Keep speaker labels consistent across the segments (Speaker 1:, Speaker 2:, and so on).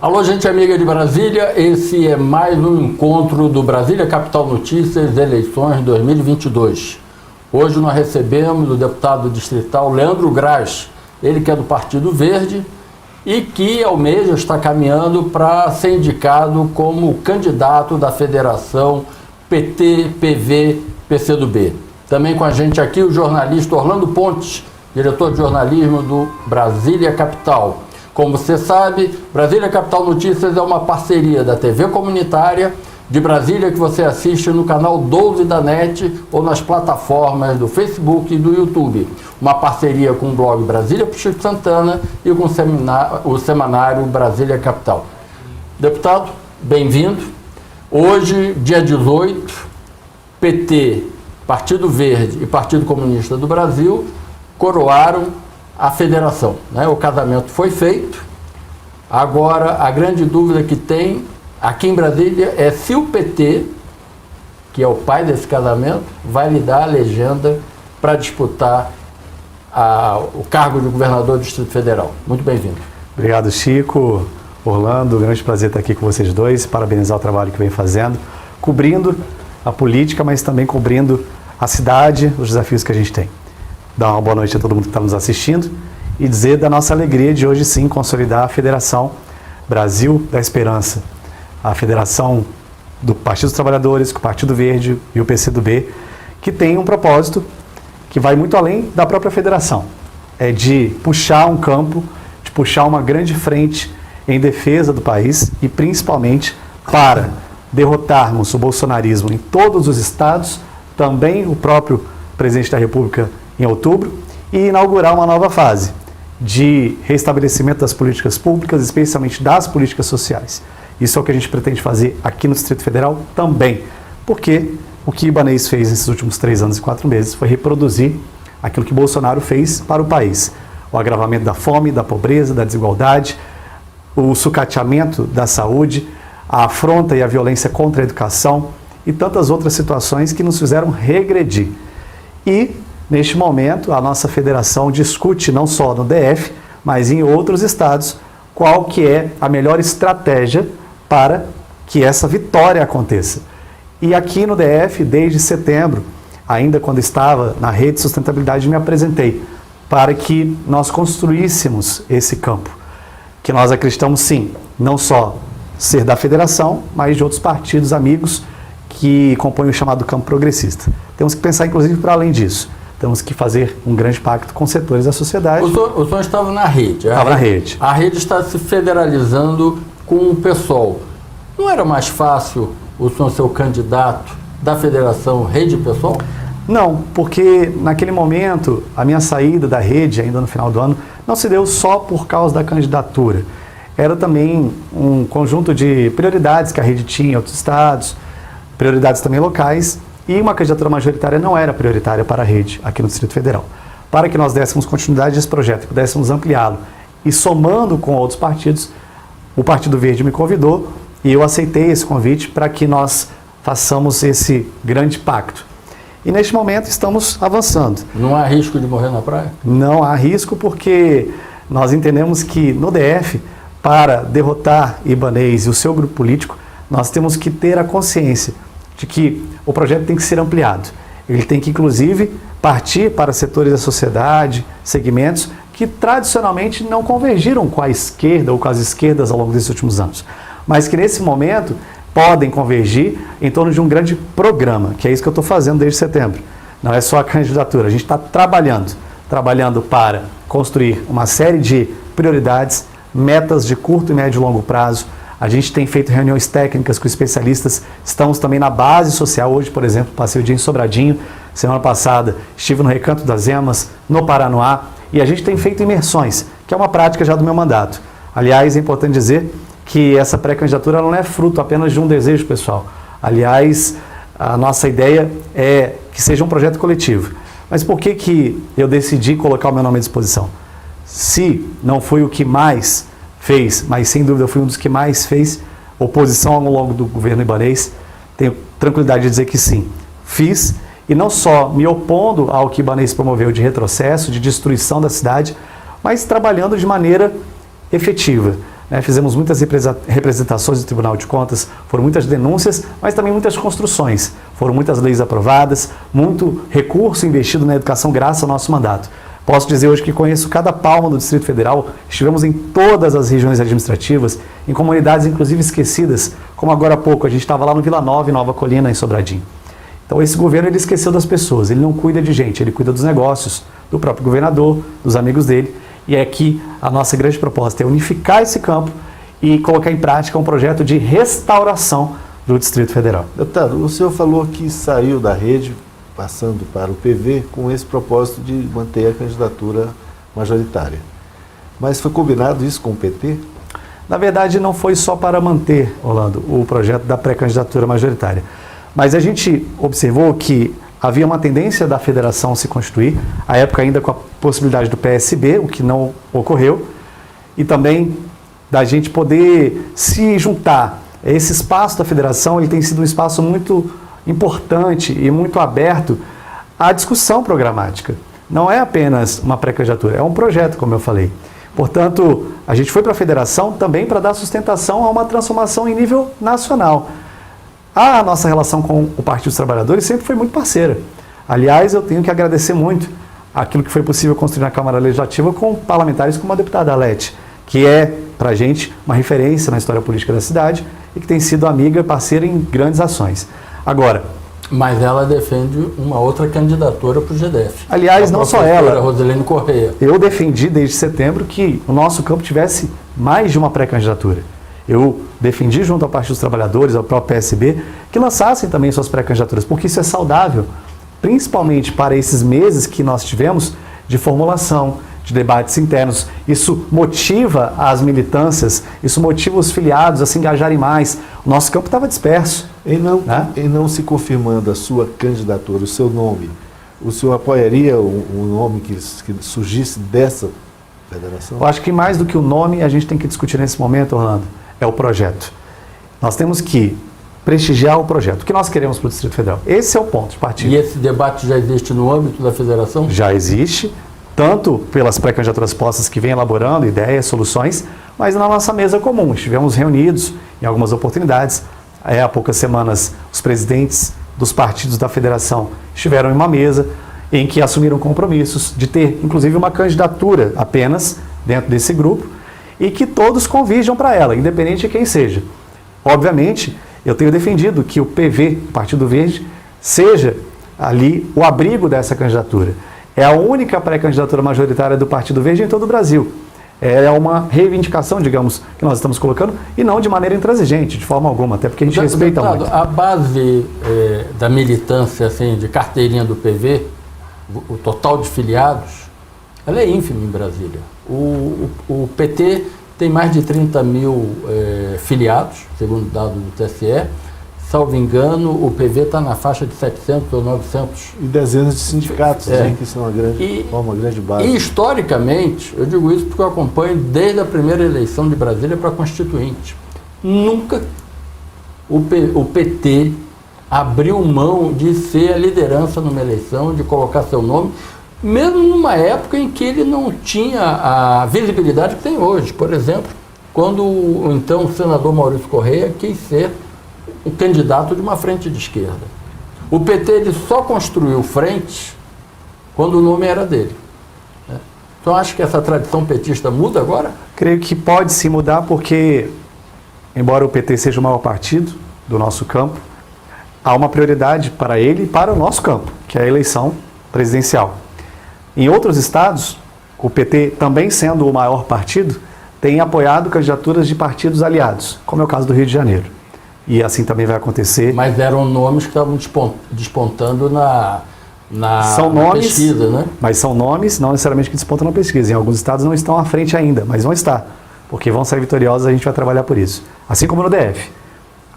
Speaker 1: Alô, gente amiga de Brasília, esse é mais um encontro do Brasília Capital Notícias, eleições 2022. Hoje nós recebemos o deputado distrital Leandro Graz, ele que é do Partido Verde e que almeja está caminhando para ser indicado como candidato da federação PT, PV, PCdoB. Também com a gente aqui o jornalista Orlando Pontes, diretor de jornalismo do Brasília Capital. Como você sabe, Brasília Capital Notícias é uma parceria da TV comunitária de Brasília que você assiste no canal 12 da NET ou nas plataformas do Facebook e do YouTube. Uma parceria com o blog Brasília pro Chico Santana e com o semanário Brasília Capital. Deputado, bem-vindo. Hoje, dia 18, PT, Partido Verde e Partido Comunista do Brasil coroaram a federação, né? O casamento foi feito. Agora a grande dúvida que tem aqui em Brasília é se o PT, que é o pai desse casamento, vai lhe dar a legenda para disputar o cargo de governador do Distrito Federal. Muito bem-vindo.
Speaker 2: Obrigado, Chico, Orlando, grande prazer estar aqui com vocês dois, parabenizar o trabalho que vem fazendo, cobrindo a política, mas também cobrindo a cidade, os desafios que a gente tem. Dar uma boa noite a todo mundo que está nos assistindo e dizer da nossa alegria de hoje sim consolidar a Federação Brasil da Esperança, a Federação do Partido dos Trabalhadores, o Partido Verde e o PCdoB, que tem um propósito que vai muito além da própria federação, é de puxar um campo, de puxar uma grande frente em defesa do país e principalmente para derrotarmos o bolsonarismo em todos os estados, também o próprio presidente da República em outubro, e inaugurar uma nova fase de restabelecimento das políticas públicas, especialmente das políticas sociais. Isso é o que a gente pretende fazer aqui no Distrito Federal também, porque o que Ibanez fez nesses últimos 3 anos e 4 meses foi reproduzir aquilo que Bolsonaro fez para o país. O agravamento da fome, da pobreza, da desigualdade, o sucateamento da saúde, a afronta e a violência contra a educação e tantas outras situações que nos fizeram regredir. E neste momento, a nossa federação discute não só no DF, mas em outros estados, qual que é a melhor estratégia para que essa vitória aconteça. E aqui no DF, desde setembro, ainda quando estava na Rede de Sustentabilidade, me apresentei para que nós construíssemos esse campo, que nós acreditamos sim, não só ser da federação, mas de outros partidos amigos que compõem o chamado campo progressista. Temos que pensar, inclusive, para além disso. Temos que fazer um grande pacto com setores da sociedade.
Speaker 1: O senhor estava na rede.
Speaker 2: Estava na rede.
Speaker 1: A rede está se federalizando com o PSOL. Não era mais fácil o senhor ser o candidato da federação Rede PSOL?
Speaker 2: Não, porque naquele momento, a minha saída da rede, ainda no final do ano, não se deu só por causa da candidatura. Era também um conjunto de prioridades que a rede tinha em outros estados, prioridades também locais, e uma candidatura majoritária não era prioritária para a rede aqui no Distrito Federal. Para que nós dessemos continuidade a esse projeto e pudéssemos ampliá-lo e somando com outros partidos, o Partido Verde me convidou e eu aceitei esse convite para que nós façamos esse grande pacto. E neste momento estamos avançando.
Speaker 1: Não há risco de morrer na praia?
Speaker 2: Não há risco porque nós entendemos que no DF, para derrotar Ibanez e o seu grupo político, nós temos que ter a consciência de que o projeto tem que ser ampliado. Ele tem que, inclusive, partir para setores da sociedade, segmentos que tradicionalmente não convergiram com a esquerda ou com as esquerdas ao longo desses últimos anos, mas que nesse momento podem convergir em torno de um grande programa, que é isso que eu estou fazendo desde setembro. Não é só a candidatura, a gente está trabalhando para construir uma série de prioridades, metas de curto, médio e longo prazo. A gente tem feito reuniões técnicas com especialistas, estamos também na base social. Hoje, por exemplo, passei o dia em Sobradinho, semana passada estive no Recanto das Emas, no Paranoá, e a gente tem feito imersões, que é uma prática já do meu mandato. Aliás, é importante dizer que essa pré-candidatura não é fruto apenas de um desejo pessoal. Aliás, a nossa ideia é que seja um projeto coletivo. Mas por que eu decidi colocar o meu nome à disposição? Se não fui o que mais fez, mas sem dúvida fui um dos que mais fez oposição ao longo do governo Ibanez, tenho tranquilidade de dizer que sim, fiz, e não só me opondo ao que Ibanez promoveu de retrocesso, de destruição da cidade, mas trabalhando de maneira efetiva. né? Fizemos muitas representações do Tribunal de Contas, foram muitas denúncias, mas também muitas construções. Foram muitas leis aprovadas, muito recurso investido na educação graças ao nosso mandato. Posso dizer hoje que conheço cada palma do Distrito Federal, estivemos em todas as regiões administrativas, em comunidades inclusive esquecidas, como agora há pouco, a gente estava lá no Vila Nova, em Nova Colina, em Sobradinho. Então esse governo ele esqueceu das pessoas, ele não cuida de gente, ele cuida dos negócios, do próprio governador, dos amigos dele, e é que a nossa grande proposta é unificar esse campo e colocar em prática um projeto de restauração do Distrito Federal.
Speaker 3: Deputado, o senhor falou que saiu da rede, passando para o PV, com esse propósito de manter a candidatura majoritária. Mas foi combinado isso com o PT?
Speaker 2: Na verdade, não foi só para manter, Orlando, o projeto da pré-candidatura majoritária. Mas a gente observou que havia uma tendência da federação se constituir, à época ainda com a possibilidade do PSB, o que não ocorreu, e também da gente poder se juntar. Esse espaço da federação ele tem sido um espaço muito importante e muito aberto à discussão programática. Não é apenas uma pré-candidatura, é um projeto, como eu falei. Portanto, a gente foi para a federação também para dar sustentação a uma transformação em nível nacional. A nossa relação com o Partido dos Trabalhadores sempre foi muito parceira. Aliás, eu tenho que agradecer muito aquilo que foi possível construir na Câmara Legislativa com parlamentares como a deputada Alete, que é, para a gente, uma referência na história política da cidade e que tem sido amiga e parceira em grandes ações. Agora...
Speaker 1: Mas ela defende uma outra candidatura para o GDF.
Speaker 2: Aliás, não só ela.
Speaker 1: Rosilene Correia.
Speaker 2: Eu defendi desde setembro que o nosso campo tivesse mais de uma pré-candidatura. Eu defendi junto ao Partido dos Trabalhadores, ao próprio PSB, que lançassem também suas pré-candidaturas, porque isso é saudável, principalmente para esses meses que nós tivemos de formulação, de debates internos. Isso motiva as militâncias, isso motiva os filiados a se engajarem mais. O nosso campo estava disperso.
Speaker 3: Em não se confirmando a sua candidatura, o seu nome, o senhor apoiaria um nome que surgisse dessa federação?
Speaker 2: Eu acho que mais do que o nome, a gente tem que discutir nesse momento, Orlando, é o projeto. Nós temos que prestigiar o projeto. O que nós queremos para o Distrito Federal? Esse é o ponto de partida.
Speaker 1: E esse debate já existe no âmbito da federação?
Speaker 2: Já existe, tanto pelas pré-candidaturas postas que vem elaborando ideias, soluções, mas na nossa mesa comum. Estivemos reunidos em algumas oportunidades. Há poucas semanas, os presidentes dos partidos da federação estiveram em uma mesa em que assumiram compromissos de ter, inclusive, uma candidatura apenas dentro desse grupo e que todos convirjam para ela, independente de quem seja. Obviamente, eu tenho defendido que o PV, o Partido Verde, seja ali o abrigo dessa candidatura. É a única pré-candidatura majoritária do Partido Verde em todo o Brasil. É uma reivindicação, digamos, que nós estamos colocando, e não de maneira intransigente, de forma alguma, até porque a gente respeita muito.
Speaker 1: A base da militância, assim, de carteirinha do PV, o total de filiados, ela é ínfima em Brasília. O PT tem mais de 30 mil filiados, segundo dados do TSE. Salvo engano, o PV está na faixa de 700 ou 900.
Speaker 3: E dezenas de sindicatos, que são uma grande base.
Speaker 1: E historicamente, eu digo isso porque eu acompanho desde a primeira eleição de Brasília para Constituinte. Nunca o PT abriu mão de ser a liderança numa eleição, de colocar seu nome, mesmo numa época em que ele não tinha a visibilidade que tem hoje. Por exemplo, quando o senador Maurício Correia quis ser o candidato de uma frente de esquerda. O PT ele só construiu frente quando o nome era dele. Então acho que essa tradição petista muda agora?
Speaker 2: Creio que pode sim mudar porque, embora o PT seja o maior partido do nosso campo, há uma prioridade para ele e para o nosso campo, que é a eleição presidencial. Em outros estados, o PT, também sendo o maior partido, tem apoiado candidaturas de partidos aliados, como é o caso do Rio de Janeiro. E assim também vai acontecer.
Speaker 1: Mas eram nomes que estavam despontando na pesquisa, né?
Speaker 2: Mas são nomes, não necessariamente que despontam na pesquisa. Em alguns estados não estão à frente ainda, mas vão estar. Porque vão sair vitoriosos, a gente vai trabalhar por isso. Assim como no DF.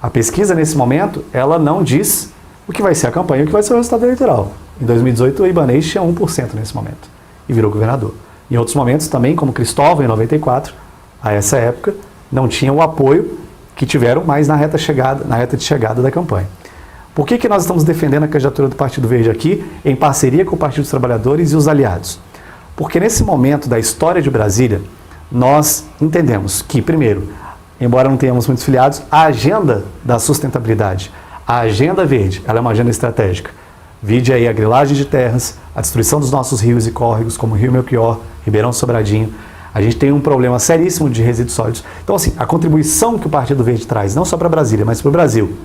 Speaker 2: A pesquisa, nesse momento, ela não diz o que vai ser a campanha e o que vai ser o resultado eleitoral. Em 2018, o Ibanez tinha 1% nesse momento e virou governador. Em outros momentos também, como Cristóvão, em 94, a essa época, não tinha o apoio que tiveram mais na reta de chegada da campanha. Por que nós estamos defendendo a candidatura do Partido Verde aqui, em parceria com o Partido dos Trabalhadores e os aliados? Porque nesse momento da história de Brasília, nós entendemos que, primeiro, embora não tenhamos muitos filiados, a agenda da sustentabilidade, a agenda verde, ela é uma agenda estratégica. Vide aí a grilagem de terras, a destruição dos nossos rios e córregos, como o Rio Melchior, Ribeirão Sobradinho. A gente tem um problema seríssimo de resíduos sólidos. Então, assim, a contribuição que o Partido Verde traz, não só para Brasília, mas para o Brasil,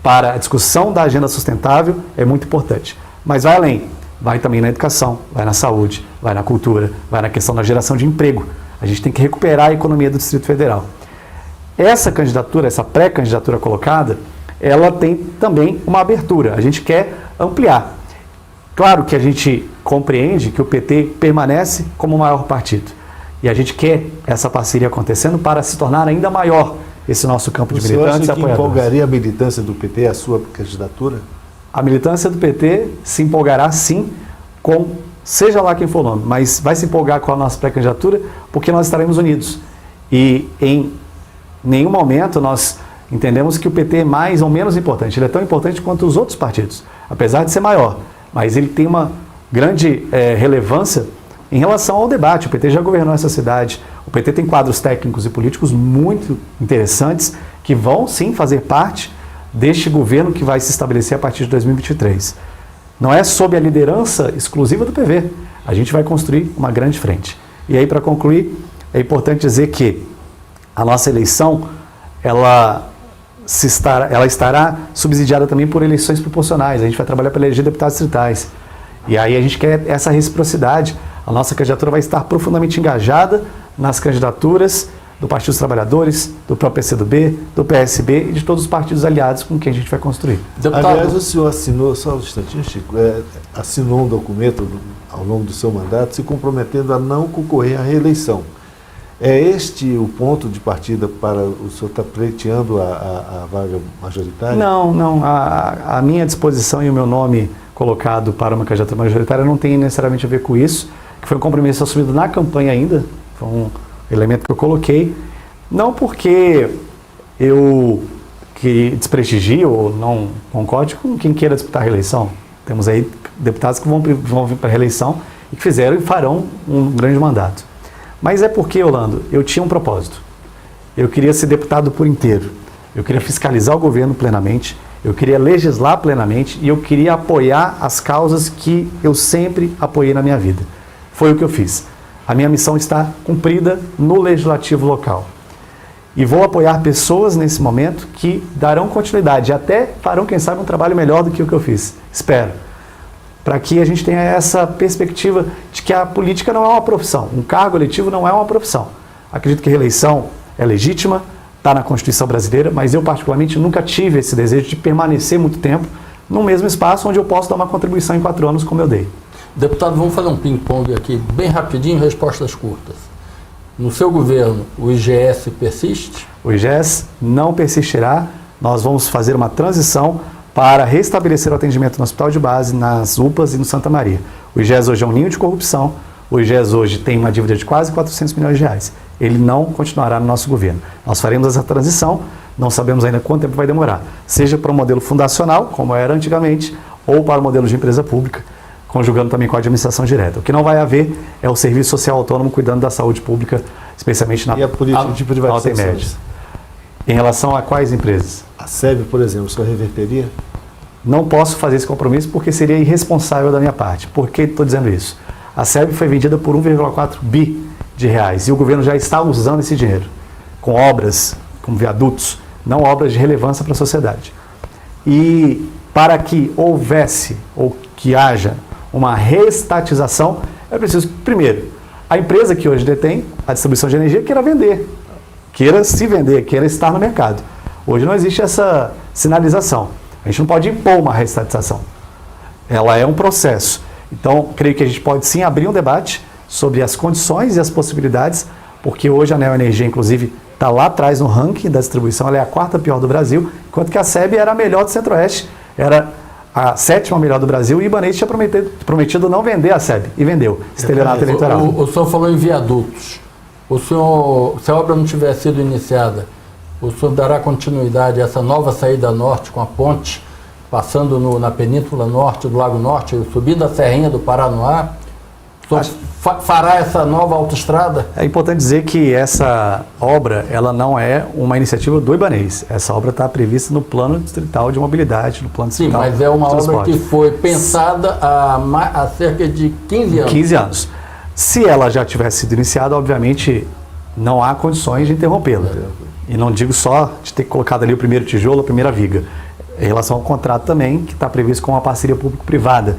Speaker 2: para a discussão da agenda sustentável, é muito importante. Mas vai além, vai também na educação, vai na saúde, vai na cultura, vai na questão da geração de emprego. A gente tem que recuperar a economia do Distrito Federal. Essa candidatura, essa pré-candidatura colocada, ela tem também uma abertura. A gente quer ampliar. Claro que a gente compreende que o PT permanece como o maior partido. E a gente quer essa parceria acontecendo para se tornar ainda maior esse nosso campo de militantes e
Speaker 3: apoiadores. Você acha que empolgaria a militância do PT a sua candidatura?
Speaker 2: A militância do PT se empolgará sim com, seja lá quem for o nome, mas vai se empolgar com a nossa pré-candidatura porque nós estaremos unidos. E em nenhum momento nós entendemos que o PT é mais ou menos importante. Ele é tão importante quanto os outros partidos, apesar de ser maior. Mas ele tem uma grande relevância em relação ao debate. O PT já governou essa cidade. O PT tem quadros técnicos e políticos muito interessantes que vão sim fazer parte deste governo que vai se estabelecer a partir de 2023. Não é sob a liderança exclusiva do PV. A gente vai construir uma grande frente. E aí, para concluir, é importante dizer que a nossa eleição, ela estará subsidiada também por eleições proporcionais. A gente vai trabalhar para eleger deputados distritais. E aí a gente quer essa reciprocidade. A nossa candidatura vai estar profundamente engajada nas candidaturas do Partido dos Trabalhadores, do próprio PCdoB, do PSB e de todos os partidos aliados com quem a gente vai construir.
Speaker 3: Deputado, aliás, o senhor assinou, só um instantinho, Chico, assinou um documento ao longo do seu mandato se comprometendo a não concorrer à reeleição. É este o ponto de partida para o senhor estar pleiteando a vaga majoritária?
Speaker 2: Não. A minha disposição e o meu nome colocado para uma candidatura majoritária não tem necessariamente a ver com isso, que foi um compromisso assumido na campanha ainda, foi um elemento que eu coloquei, não porque eu que desprestigio ou não concorde com quem queira disputar a reeleição. Temos aí deputados que vão vir para a reeleição e que fizeram e farão um grande mandato. Mas é porque, Orlando, eu tinha um propósito. Eu queria ser deputado por inteiro. Eu queria fiscalizar o governo plenamente, eu queria legislar plenamente e eu queria apoiar as causas que eu sempre apoiei na minha vida. Foi o que eu fiz. A minha missão está cumprida no legislativo local. E vou apoiar pessoas nesse momento que darão continuidade e até farão, quem sabe, um trabalho melhor do que o que eu fiz. Espero. Para que a gente tenha essa perspectiva de que a política não é uma profissão. Um cargo eletivo não é uma profissão. Acredito que a reeleição é legítima, está na Constituição brasileira, mas eu particularmente nunca tive esse desejo de permanecer muito tempo no mesmo espaço onde eu posso dar uma contribuição em 4 anos como eu dei.
Speaker 1: Deputado, vamos fazer um ping-pong aqui, bem rapidinho, respostas curtas. No seu governo, o IGS persiste?
Speaker 2: O IGS não persistirá. Nós vamos fazer uma transição para restabelecer o atendimento no hospital de base, nas UPAs e no Santa Maria. O IGS hoje é um ninho de corrupção. O IGS hoje tem uma dívida de quase 400 milhões de reais. Ele não continuará no nosso governo. Nós faremos essa transição, não sabemos ainda quanto tempo vai demorar. Seja para o modelo fundacional, como era antigamente, ou para o modelo de empresa pública, conjugando também com a administração direta. O que não vai haver é o serviço social autônomo cuidando da saúde pública, especialmente na
Speaker 3: política de privatização
Speaker 2: alta e média. Em relação a quais empresas?
Speaker 3: A SEB, por exemplo, o senhor reverteria?
Speaker 2: Não posso fazer esse compromisso porque seria irresponsável da minha parte. Por que estou dizendo isso? A SEB foi vendida por 1,4 bi de reais e o governo já está usando esse dinheiro com obras, como viadutos, não obras de relevância para a sociedade. E para que houvesse ou que haja uma reestatização, é preciso que, primeiro, a empresa que hoje detém a distribuição de energia queira vender, queira se vender, queira estar no mercado. Hoje não existe essa sinalização. A gente não pode impor uma reestatização. Ela é um processo. Então, creio que a gente pode sim abrir um debate sobre as condições e as possibilidades, porque hoje a Neoenergia, inclusive, está lá atrás no ranking da distribuição, ela é a 4ª pior do Brasil, enquanto que a SEB era a melhor do Centro-Oeste, era a 7ª melhor do Brasil, e Ibanez tinha prometido não vender a SEB, e vendeu, estelionato eleitoral.
Speaker 1: O senhor falou em viadutos. Se a obra não tiver sido iniciada, o senhor dará continuidade a essa nova saída norte com a ponte, passando na Península Norte do Lago Norte, subindo a Serrinha do Paranoá? Só fará essa nova autoestrada?
Speaker 2: É importante dizer que essa obra ela não é uma iniciativa do Ibanez. Essa obra está prevista no Plano Distrital de Mobilidade, no Plano Distrital
Speaker 1: Sim, mas é uma
Speaker 2: de
Speaker 1: obra
Speaker 2: Transporte.
Speaker 1: que foi pensada há cerca de 15 anos.
Speaker 2: 15 anos. Se ela já tivesse sido iniciada, obviamente não há condições de interrompê-la. E não digo só de ter colocado ali o primeiro tijolo, a primeira viga. Em relação ao contrato também, que está previsto com uma parceria público-privada.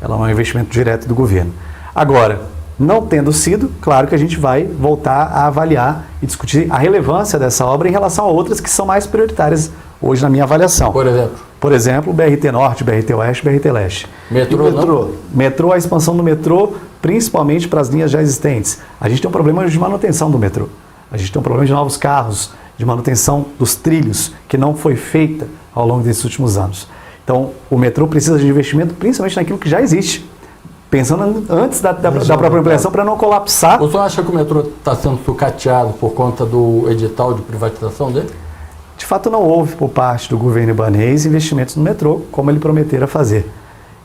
Speaker 2: Ela não é um investimento direto do governo. Agora, não tendo sido, claro que a gente vai voltar a avaliar e discutir a relevância dessa obra em relação a outras que são mais prioritárias hoje na minha avaliação.
Speaker 1: Por exemplo?
Speaker 2: Por exemplo, BRT Norte, BRT Oeste, BRT Leste.
Speaker 1: Metrô,
Speaker 3: Metrô?
Speaker 2: Metrô, a expansão do metrô, principalmente para as linhas já existentes. A gente tem um problema de manutenção do metrô. A gente tem um problema de novos carros, de manutenção dos trilhos, que não foi feita ao longo desses últimos anos. Então, o metrô precisa de investimento, principalmente naquilo que já existe. Pensando antes da própria ampliação, para não colapsar.
Speaker 1: O senhor acha que o metrô está sendo sucateado por conta do edital de privatização dele?
Speaker 2: De fato, não houve por parte do governo ibanês investimentos no metrô, como ele prometera fazer.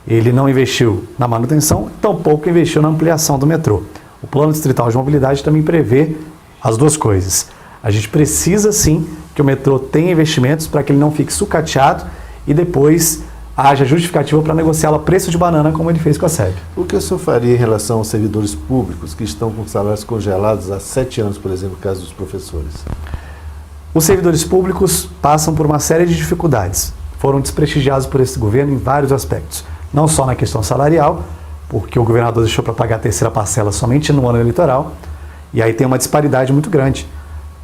Speaker 2: Ele não investiu na manutenção, tampouco investiu na ampliação do metrô. O Plano Distrital de Mobilidade também prevê as duas coisas. A gente precisa, sim, que o metrô tenha investimentos para que ele não fique sucateado e depois haja justificativa para negociá-lo a preço de banana, como ele fez com a SEB.
Speaker 3: O que o senhor faria em relação aos servidores públicos que estão com salários congelados há 7 anos, por exemplo, no caso dos professores?
Speaker 2: Os servidores públicos passam por uma série de dificuldades. Foram desprestigiados por esse governo em vários aspectos. Não só na questão salarial, porque o governador deixou para pagar a terceira parcela somente no ano eleitoral, e aí tem uma disparidade muito grande.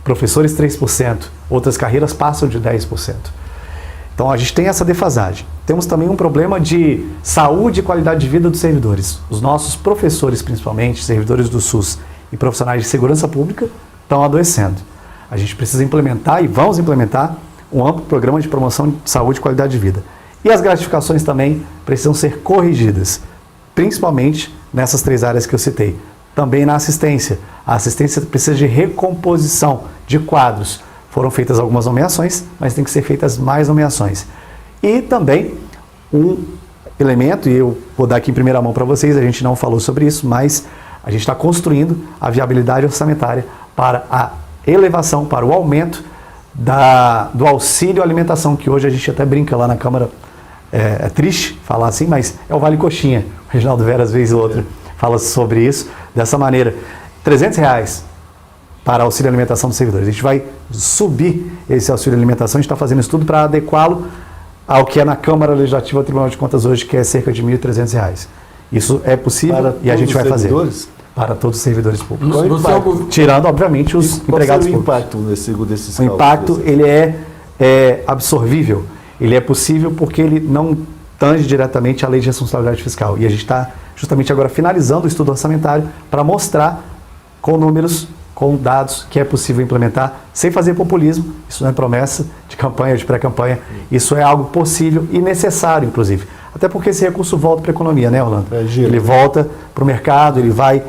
Speaker 2: Professores 3%, outras carreiras passam de 10%. Então a gente tem essa defasagem. Temos também um problema de saúde e qualidade de vida dos servidores. Os nossos professores, principalmente, servidores do SUS e profissionais de segurança pública, estão adoecendo. A gente precisa implementar e vamos implementar um amplo programa de promoção de saúde e qualidade de vida. E as gratificações também precisam ser corrigidas, principalmente nessas 3 áreas que eu citei. Também na assistência. A assistência precisa de recomposição de quadros. Foram feitas algumas nomeações, mas tem que ser feitas mais nomeações. E também um elemento, e eu vou dar aqui em primeira mão para vocês, a gente não falou sobre isso, mas a gente está construindo a viabilidade orçamentária para a elevação, para o aumento do auxílio alimentação, que hoje a gente até brinca lá na Câmara, é triste falar assim, mas é o Vale Coxinha. O Reginaldo Vera, às vezes ou outra, fala sobre isso dessa maneira. R$300 para auxílio alimentação dos servidores. A gente vai subir esse auxílio alimentação, a gente está fazendo estudo para adequá-lo ao que é na Câmara Legislativa do Tribunal de Contas hoje, que é cerca de R$1.300. Isso é possível e a gente vai fazer. Para todos os servidores públicos. Tirando, obviamente, os empregados públicos.
Speaker 3: Qual é o impacto desses cálculos?
Speaker 2: O impacto ele é absorvível. Ele é possível porque ele não tange diretamente a lei de responsabilidade fiscal. E a gente está justamente agora finalizando o estudo orçamentário para mostrar com números, com dados, que é possível implementar sem fazer populismo. Isso não é promessa de campanha, de pré-campanha. Isso é algo possível e necessário, inclusive. Até porque esse recurso volta para a economia, né, Orlando? Ele volta para o mercado, ele vai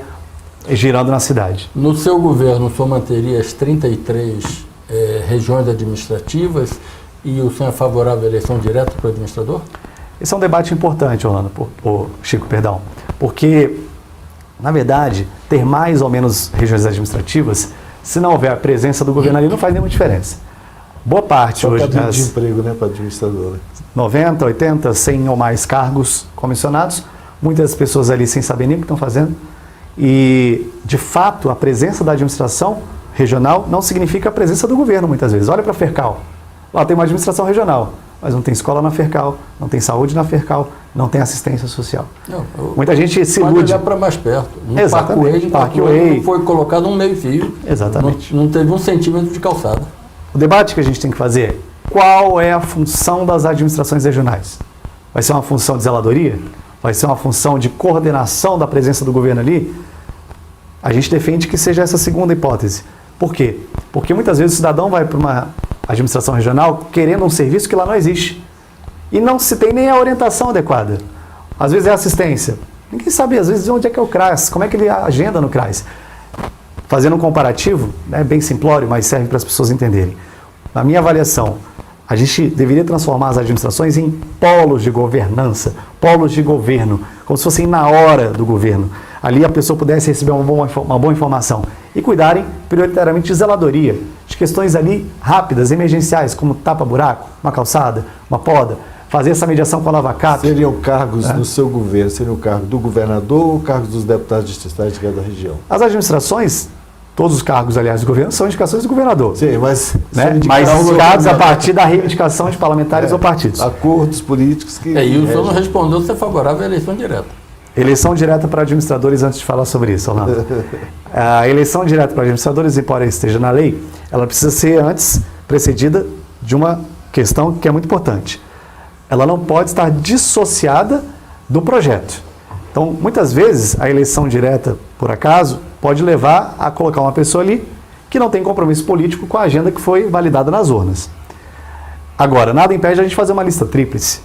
Speaker 2: girando na cidade.
Speaker 1: No seu governo, o senhor manteria as 33 regiões administrativas e o senhor é favorável à eleição direta para o administrador?
Speaker 2: Esse é um debate importante, Orlando, Chico, porque, na verdade, ter mais ou menos regiões administrativas, se não houver a presença do governo ali, não faz nenhuma diferença. Boa parte
Speaker 3: só
Speaker 2: hoje
Speaker 3: de emprego, né, para administrador. Né?
Speaker 2: 90, 80, 100 ou mais cargos comissionados, muitas pessoas ali sem saber nem o que estão fazendo. E, de fato, a presença da administração regional não significa a presença do governo, muitas vezes. Olha para a Fercal. Lá tem uma administração regional, mas não tem escola na Fercal, não tem saúde na Fercal, não tem assistência social. Muita gente se ilude.
Speaker 1: Pode olhar para mais perto. No
Speaker 2: Exatamente.
Speaker 1: Parque Way foi colocado um meio-fio.
Speaker 2: Exatamente.
Speaker 1: Não teve 1 centímetro de calçada.
Speaker 2: O debate que a gente tem que fazer é qual é a função das administrações regionais? Vai ser uma função de zeladoria? Vai ser uma função de coordenação da presença do governo ali? A gente defende que seja essa segunda hipótese. Por quê? Porque muitas vezes o cidadão vai para uma administração regional querendo um serviço que lá não existe. E não se tem nem a orientação adequada. Às vezes é assistência. Ninguém sabe, às vezes, onde é que é o CRAS, como é que ele agenda no CRAS. Fazendo um comparativo, né, bem simplório, mas serve para as pessoas entenderem. Na minha avaliação, a gente deveria transformar as administrações em polos de governança, polos de governo, como se fossem na hora do governo. ali a pessoa pudesse receber uma boa informação e cuidarem prioritariamente de zeladoria, de questões ali rápidas, emergenciais, como tapa-buraco, uma calçada, uma poda, fazer essa mediação com a lava-cap.
Speaker 3: Seriam cargos no seu governo, seriam o cargo do governador ou cargos dos deputados distritais de cada região?
Speaker 2: As administrações, todos os cargos, aliás, do governo, são indicações do governador.
Speaker 3: Sim, mas...
Speaker 2: Né? Mas indicados a partir da reivindicação de parlamentares ou partidos.
Speaker 3: Acordos políticos que...
Speaker 1: E o senhor não respondeu se é favorável à eleição direta.
Speaker 2: Eleição direta para administradores, antes de falar sobre isso, Orlando. A eleição direta para administradores, embora esteja na lei, ela precisa ser antes precedida de uma questão que é muito importante. Ela não pode estar dissociada do projeto. Então, muitas vezes, a eleição direta, por acaso, pode levar a colocar uma pessoa ali que não tem compromisso político com a agenda que foi validada nas urnas. Agora, nada impede a gente fazer uma lista tríplice.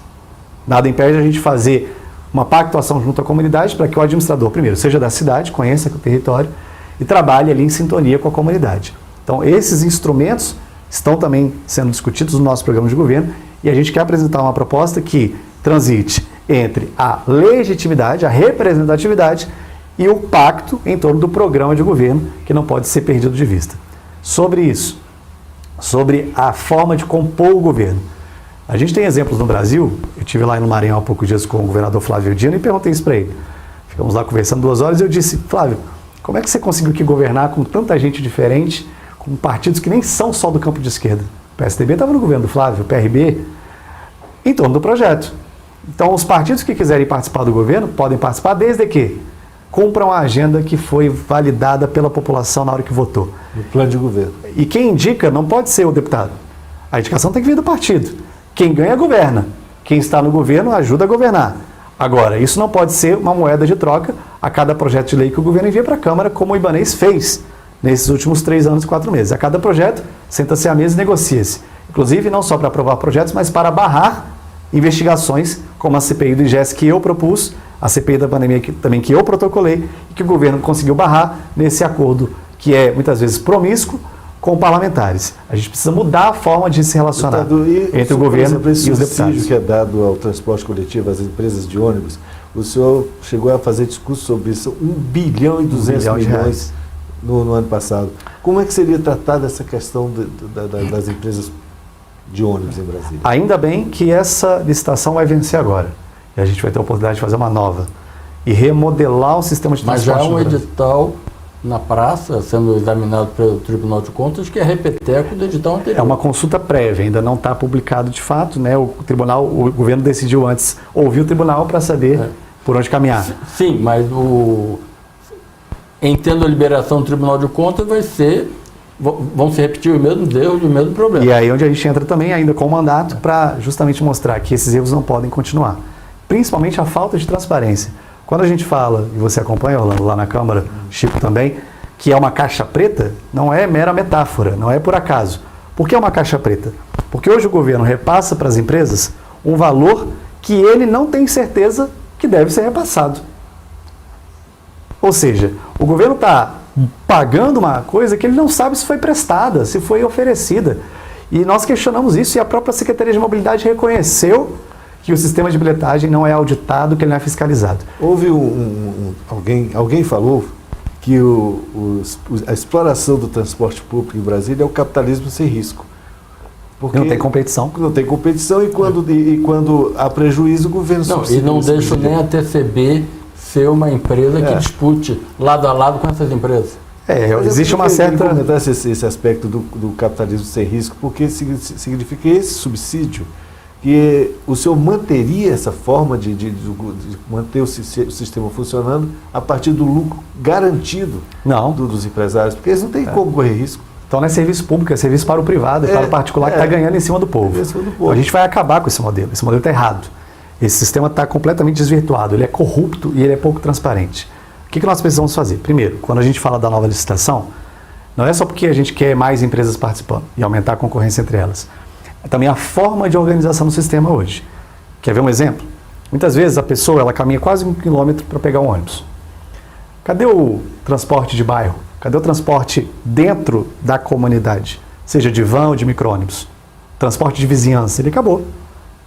Speaker 2: Nada impede a gente fazer uma pactuação junto à comunidade para que o administrador, primeiro, seja da cidade, conheça o território e trabalhe ali em sintonia com a comunidade. Então, esses instrumentos estão também sendo discutidos no nosso programa de governo e a gente quer apresentar uma proposta que transite entre a legitimidade, a representatividade e o pacto em torno do programa de governo, que não pode ser perdido de vista. Sobre isso, sobre a forma de compor o governo. A gente tem exemplos no Brasil, eu estive lá no Maranhão há poucos dias com o governador Flávio Dino e perguntei isso para ele. Ficamos lá conversando 2 horas e eu disse, Flávio, como é que você conseguiu aqui governar com tanta gente diferente, com partidos que nem são só do campo de esquerda? O PSDB estava no governo do Flávio, o PRB, em torno do projeto. Então, os partidos que quiserem participar do governo podem participar desde que cumpram a agenda que foi validada pela população na hora que votou.
Speaker 3: No plano de governo.
Speaker 2: E quem indica não pode ser o deputado. A indicação tem que vir do partido. Quem ganha, governa. Quem está no governo ajuda a governar. Agora, isso não pode ser uma moeda de troca a cada projeto de lei que o governo envia para a Câmara, como o Ibanez fez nesses últimos 3 anos e 4 meses. A cada projeto, senta-se à mesa e negocia-se. Inclusive, não só para aprovar projetos, mas para barrar investigações, como a CPI do IGES que eu propus, a CPI da pandemia também que eu protocolei, e que o governo conseguiu barrar nesse acordo que é, muitas vezes, promíscuo, com parlamentares. A gente precisa mudar a forma de se relacionar entre o governo e os deputados. O subsídio
Speaker 3: que é dado ao transporte coletivo, às empresas de ônibus, o senhor chegou a fazer discurso sobre isso, 1 bilhão e 200 milhões no ano passado. Como é que seria tratada essa questão das empresas de ônibus em Brasília?
Speaker 2: Ainda bem que essa licitação vai vencer agora. E a gente vai ter a oportunidade de fazer uma nova e remodelar o sistema de transporte.
Speaker 1: Mas já é um edital na praça, sendo examinado pelo Tribunal de Contas, que é repeteco do edital anterior.
Speaker 2: É uma consulta prévia, ainda não está publicado de fato, né? O governo decidiu antes ouvir o tribunal para saber por onde caminhar.
Speaker 1: Sim, mas entendo a liberação do Tribunal de Contas vão se repetir os mesmos erros e o mesmo problema.
Speaker 2: E aí onde a gente entra também ainda com o mandato para justamente mostrar que esses erros não podem continuar. Principalmente a falta de transparência. Quando a gente fala, e você acompanha, Orlando, lá na Câmara, Chico também, que é uma caixa preta, não é mera metáfora, não é por acaso. Por que é uma caixa preta? Porque hoje o governo repassa para as empresas um valor que ele não tem certeza que deve ser repassado. Ou seja, o governo está pagando uma coisa que ele não sabe se foi prestada, se foi oferecida. E nós questionamos isso e a própria Secretaria de Mobilidade reconheceu que o sistema de bilhetagem não é auditado, que ele não é fiscalizado.
Speaker 3: Houve alguém falou que a exploração do transporte público em Brasília é o capitalismo sem risco. Porque
Speaker 2: não tem competição.
Speaker 3: Não tem competição e quando há prejuízo, o governo
Speaker 1: subsidia. E não deixa nem a TCB ser uma empresa que dispute lado a lado com essas empresas.
Speaker 2: Existe uma certa...
Speaker 3: comentar esse aspecto do capitalismo sem risco, porque significa esse subsídio que o senhor manteria essa forma de manter o sistema funcionando a partir do lucro garantido dos empresários, porque eles não têm como correr risco.
Speaker 2: Então não é serviço público, é serviço para o privado, para o particular que está ganhando em cima do povo. Então, a gente vai acabar com esse modelo está errado. Esse sistema está completamente desvirtuado, ele é corrupto e ele é pouco transparente. O que nós precisamos fazer? Primeiro, quando a gente fala da nova licitação, não é só porque a gente quer mais empresas participando e aumentar a concorrência entre elas. É também a forma de organização do sistema hoje. Quer ver um exemplo? Muitas vezes a pessoa ela caminha quase 1 quilômetro para pegar um ônibus. Cadê o transporte de bairro? Cadê o transporte dentro da comunidade? Seja de van ou de micro-ônibus. Transporte de vizinhança, ele acabou.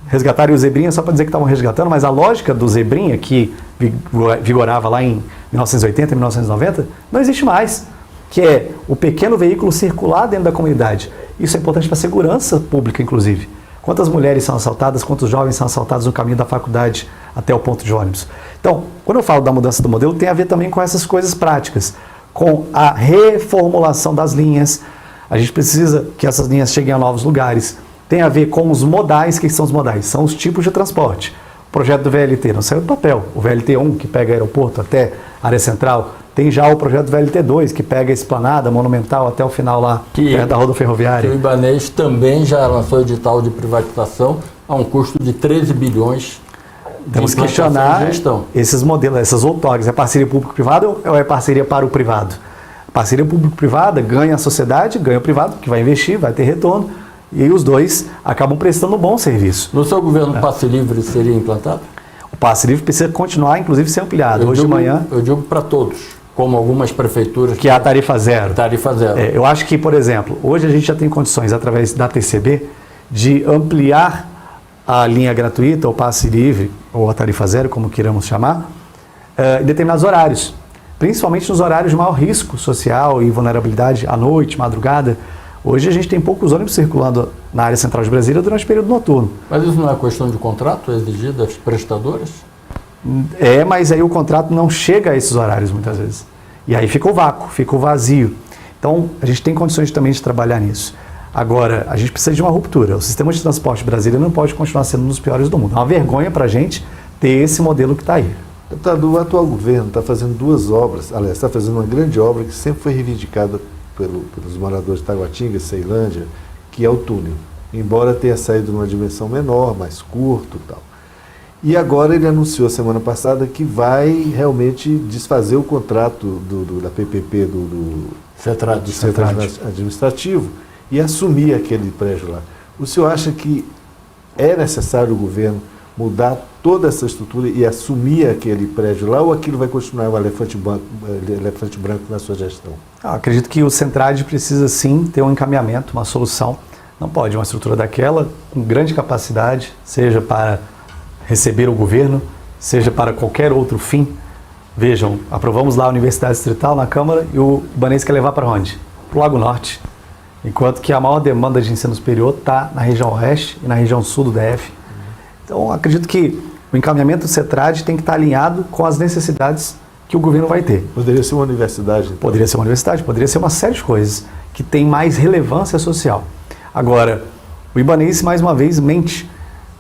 Speaker 2: Resgataram o Zebrinha só para dizer que estavam resgatando, mas a lógica do Zebrinha, que vigorava lá em 1980, 1990, não existe mais, que é o pequeno veículo circular dentro da comunidade. Isso é importante para a segurança pública, inclusive. Quantas mulheres são assaltadas, quantos jovens são assaltados no caminho da faculdade até o ponto de ônibus. Então, quando eu falo da mudança do modelo, tem a ver também com essas coisas práticas, com a reformulação das linhas. A gente precisa que essas linhas cheguem a novos lugares. Tem a ver com os modais. O que são os modais? São os tipos de transporte. O projeto do VLT não saiu do papel. O VLT1, que pega aeroporto até área central, tem já o projeto do VLT2, que pega a Esplanada, Monumental, até o final lá, perto da roda ferroviária.
Speaker 1: O Ibanez também já lançou edital de privatização a um custo de 13 bilhões.
Speaker 2: Temos que questionar esses modelos, essas outorgas. É parceria público-privada ou é parceria para o privado? Parceria público-privada ganha a sociedade, ganha o privado, que vai investir, vai ter retorno, e os dois acabam prestando um bom serviço.
Speaker 1: No seu governo, o passe livre seria implantado?
Speaker 2: O passe livre precisa continuar, inclusive, ser ampliado. Hoje de manhã...
Speaker 1: Eu digo para todos, como algumas prefeituras...
Speaker 2: Que é a tarifa zero.
Speaker 1: Tarifa zero.
Speaker 2: Eu acho que, por exemplo, hoje a gente já tem condições, através da TCB, de ampliar a linha gratuita, ou passe livre, ou a tarifa zero, como queiramos chamar, em determinados horários. Principalmente nos horários de maior risco social e vulnerabilidade, à noite, madrugada. Hoje a gente tem poucos ônibus circulando na área central de Brasília durante o período noturno.
Speaker 1: Mas isso não é questão de contrato exigir das prestadoras?
Speaker 2: É, mas aí o contrato não chega a esses horários muitas vezes. E aí fica o vácuo, fica o vazio. Então, a gente tem condições também de trabalhar nisso. Agora, a gente precisa de uma ruptura. O sistema de transporte de Brasília não pode continuar sendo um dos piores do mundo. É uma vergonha para a gente ter esse modelo que está aí.
Speaker 3: Deputado, o atual governo está fazendo duas obras, aliás, está fazendo uma grande obra que sempre foi reivindicada pelos moradores de Taguatinga, Ceilândia, que é o túnel. Embora tenha saído numa dimensão menor, mais curto e tal. E agora ele anunciou semana passada que vai realmente desfazer o contrato da PPP do Centro Administrativo e assumir aquele prédio lá. O senhor acha que é necessário o governo mudar toda essa estrutura e assumir aquele prédio lá, ou aquilo vai continuar um elefante branco na sua gestão?
Speaker 2: Acredito que o Centrad precisa sim ter um encaminhamento, uma solução. Não pode uma estrutura daquela, com grande capacidade, seja para receber o governo, seja para qualquer outro fim. Vejam, aprovamos lá a Universidade Distrital na Câmara e o Ibanez quer levar para onde? Para o Lago Norte. Enquanto que a maior demanda de ensino superior está na região oeste e na região sul do DF. Então, acredito que o encaminhamento do CETRAD tem que estar alinhado com as necessidades que o governo vai ter.
Speaker 3: Poderia ser uma universidade? Então.
Speaker 2: Poderia ser uma universidade, poderia ser uma série de coisas que tem mais relevância social. Agora, o Ibanez, mais uma vez, mente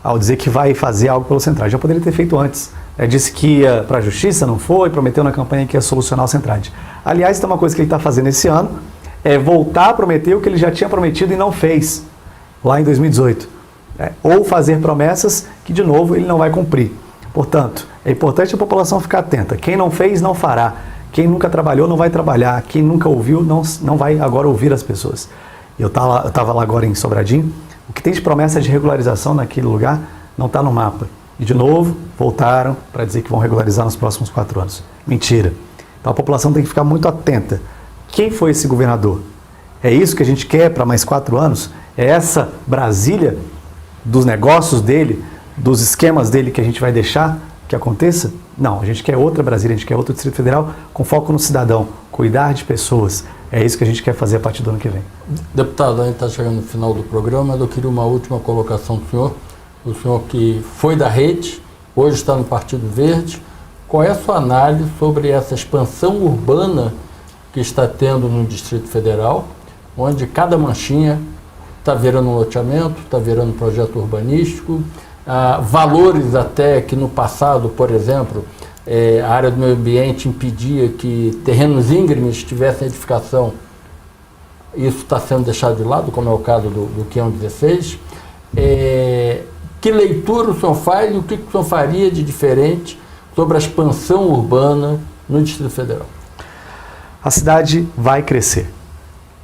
Speaker 2: ao dizer que vai fazer algo pelo CETRAD. Já poderia ter feito antes. Disse que ia para a justiça, não foi, prometeu na campanha que ia solucionar o CETRAD. Aliás, tem uma coisa que ele está fazendo esse ano, é voltar a prometer o que ele já tinha prometido e não fez, lá em 2018. Ou fazer promessas que, de novo, ele não vai cumprir. Portanto, é importante a população ficar atenta. Quem não fez, não fará. Quem nunca trabalhou, não vai trabalhar. Quem nunca ouviu, não vai agora ouvir as pessoas. Eu estava lá agora em Sobradinho. O que tem de promessa de regularização naquele lugar não está no mapa. E, de novo, voltaram para dizer que vão regularizar nos próximos 4 anos. Mentira. Então, a população tem que ficar muito atenta. Quem foi esse governador? É isso que a gente quer para mais 4 anos? É essa Brasília dos negócios dele, dos esquemas dele que a gente vai deixar que aconteça? Não, a gente quer outra Brasília, a gente quer outro Distrito Federal com foco no cidadão, cuidar de pessoas. É isso que a gente quer fazer a partir do ano que vem.
Speaker 1: Deputado, a gente está chegando no final do programa, mas eu queria uma última colocação do senhor. O senhor que foi da rede, hoje está no Partido Verde. Qual é a sua análise sobre essa expansão urbana que está tendo no Distrito Federal, onde cada manchinha está virando um loteamento, está virando um projeto urbanístico, valores até que no passado, por exemplo, a área do meio ambiente impedia que terrenos íngremes tivessem edificação. Isso está sendo deixado de lado, como é o caso do Quião 16. Que leitura o senhor faz e o que o senhor faria de diferente sobre a expansão urbana no Distrito Federal?
Speaker 2: A cidade vai crescer.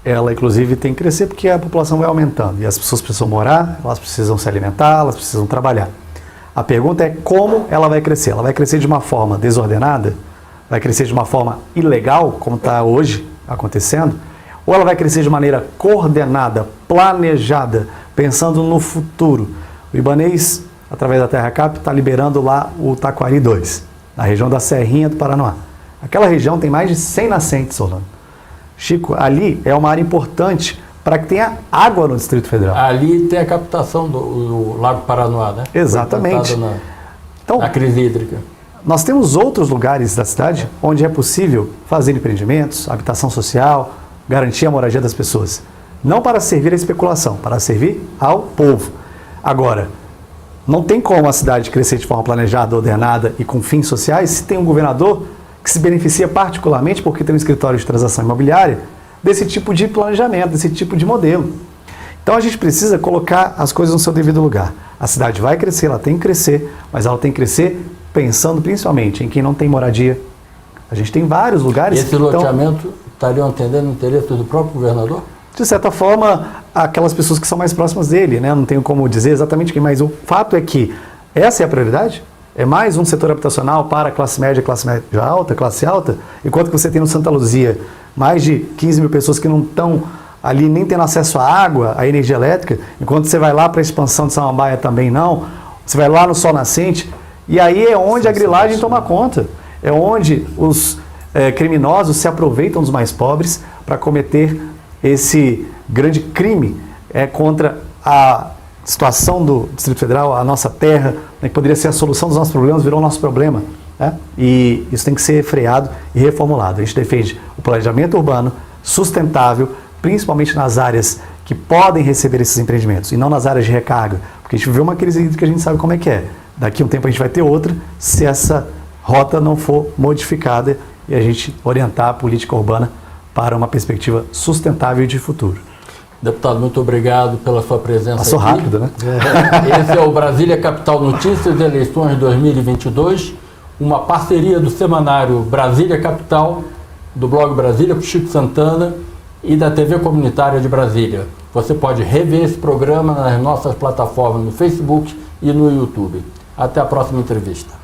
Speaker 2: Ela, inclusive, tem que crescer porque a população vai aumentando. E as pessoas precisam morar, elas precisam se alimentar, elas precisam trabalhar. A pergunta é como ela vai crescer. Ela vai crescer de uma forma desordenada? Vai crescer de uma forma ilegal, como está hoje acontecendo? Ou ela vai crescer de maneira coordenada, planejada, pensando no futuro? O Ibanez, através da Terra Cap, está liberando lá o Taquari 2, na região da Serrinha do Paranoá. Aquela região tem mais de 100 nascentes, Orlando. Chico, ali é uma área importante para que tenha água no Distrito Federal.
Speaker 1: Ali tem a captação do Lago Paranoá, né?
Speaker 2: Exatamente.
Speaker 1: Então, na crise hídrica.
Speaker 2: Nós temos outros lugares da cidade onde é possível fazer empreendimentos, habitação social, garantir a moradia das pessoas. Não para servir à especulação, para servir ao povo. Agora, não tem como a cidade crescer de forma planejada, ordenada e com fins sociais se tem um governador que se beneficia particularmente porque tem um escritório de transação imobiliária desse tipo de planejamento, desse tipo de modelo. Então a gente precisa colocar as coisas no seu devido lugar. A cidade vai crescer, ela tem que crescer, mas ela tem que crescer pensando principalmente em quem não tem moradia. A gente tem vários lugares...
Speaker 1: Esse loteamento estariam atendendo o interesse do próprio governador?
Speaker 2: De certa forma, aquelas pessoas que são mais próximas dele, né? Não tenho como dizer exatamente quem, mas o fato é que essa é a prioridade. É mais um setor habitacional para classe média alta, classe alta, enquanto que você tem no Santa Luzia mais de 15 mil pessoas que não estão ali nem tendo acesso à água, à energia elétrica, enquanto você vai lá para a expansão de Samambaia também não, você vai lá no Sol Nascente, e aí é onde a grilagem toma conta, é onde os criminosos se aproveitam dos mais pobres para cometer esse grande crime contra a situação do Distrito Federal, a nossa terra, né, que poderia ser a solução dos nossos problemas, virou o nosso problema. Né? E isso tem que ser freado e reformulado. A gente defende o planejamento urbano sustentável, principalmente nas áreas que podem receber esses empreendimentos, e não nas áreas de recarga, porque a gente viveu uma crise hídrica que a gente sabe como é que é. Daqui a um tempo a gente vai ter outra, se essa rota não for modificada e a gente orientar a política urbana para uma perspectiva sustentável e de futuro.
Speaker 1: Deputado, muito obrigado pela sua presença.
Speaker 2: Passou
Speaker 1: aqui.
Speaker 2: rápido, né?
Speaker 1: Esse é o Brasília Capital Notícias, eleições 2022, uma parceria do semanário Brasília Capital, do blog Brasília com Chico Santana e da TV Comunitária de Brasília. Você pode rever esse programa nas nossas plataformas no Facebook e no YouTube. Até a próxima entrevista.